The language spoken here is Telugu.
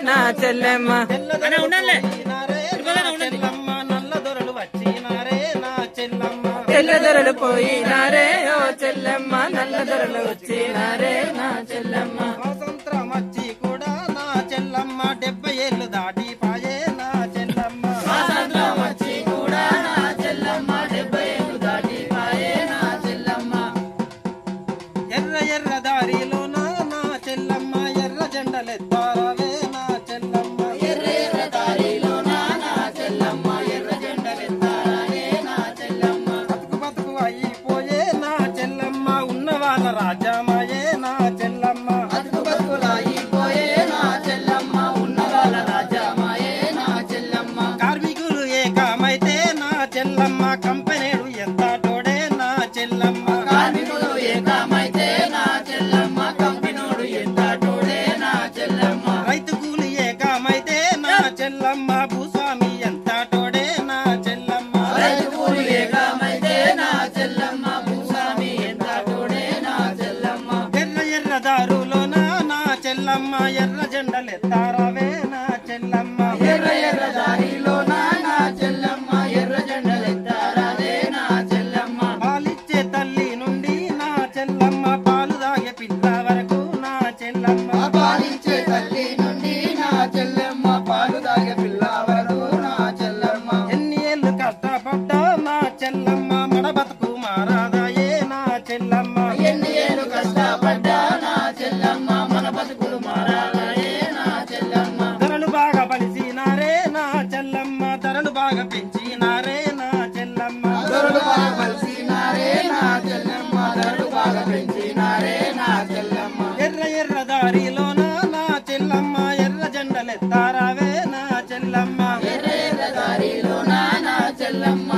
నా చెల్లెమ్మ చెల్లమ్మ నల్ల దొరలు వచ్చినారే నా చెల్లమ్మ తెల్ల దొరలు పోయినారే ఓ చెల్లెమ్మ నల్ల దొరలు వచ్చినారే నా చెల్లెమ్మ స్వాతంత్రం వచ్చి కూడా నా చెల్లమ్మ 70 ఏళ్ళు దాటిపాయే నా చెల్లమ్మ స్వాతంత్రం వచ్చి కూడా నా చెల్లమ్మ 70 ఏళ్ళు దాటిపాయే నా చెల్లమ్మ ఎర్ర ఎర్ర దారిలోన నా చెల్లమ్మ ఎర్ర జెండలెత్తారవే నా చెల్లమ్మ ఎర్ర ఎర్ర దారిలోన నా చెల్లమ్మ ఎర్ర జెండలెత్తారవే నా చెల్లమ్మ బతుకు బతుకు అయిపోయే నా చెల్లమ్మ ఉన్న వాళ్ళ రాజ్యమాయే నా చెల్లమ్మ బతుకు బతుకులాగిపోయే నా చెల్లమ్మ ఉన్న వాళ్ళ రాజ్యమాయే నా చెల్లమ్మ కార్మికులు ఏకమైతే నా చెల్లమ్మ కంపెనీలు ఎంత తోడే నా చెల్లమ్మ కార్మికులు ఏకమైతే నా చెల్లమ్మ కంపెనోడు ఎంత తోడే నా చెల్లమ్మ రైతు కూలి ఏకమైతే నా చెల్లమ్మ భూస్వామి ఎంత తోడే నా చెల్లమ్మ రైతు కూలి ఏకమైతే నా చెల్లమ్మ భూస్వామి ఎంత తోడే నా చెల్లమ్మ ఎర్ర ఎర్ర దారులోన నా చెల్లమ్మ ఎర్ర జెండలెత్తారవే నా చెల్లమ్మ ఎర్ర ఎర్ర దారిలోన నా చెల్లమ్మ ఎర్ర జెండలెత్తారవే నా చెల్లమ్మ పాలిచ్చే తల్లి నుండి నా చెల్లమ్మ పాలు తాగే పిల్ల వరకు నా చెల్లమ్మ పాలించే తల్లి నుండి నా చెల్లెమ్మ పాలు తాగే పిల్ల వరకు నా చెల్లమ్మ ఎన్ని ఏళ్ళు కష్టపడ్డా నా చెల్లమ్మ మన బతుకు మారాదాయే నా చెల్లమ్మ ఎన్ని ఏళ్ళు కష్టపడ్డా నా చెల్లమ్మ మన బతుకులు మారాలే నా చెల్లమ్మ ధరలు బాగా పలిసినారే నా చెల్లమ్మ ధరలు బాగా పెంచినారే నా చెల్లమ్మ ధరలు బాగా కలిసినారే నా చెల్లమ్మ ధరలు బాగా పెంచినారే నా చెల్లమ్మ ఎర్ర ఎర్ర దారిలోన నా చెల్లమ్మ ఎర్ర జెండలెత్తారావే నా చెల్లమ్మ ఎర్ర ఎర్ర దారిలోన నా చెల్లమ్మ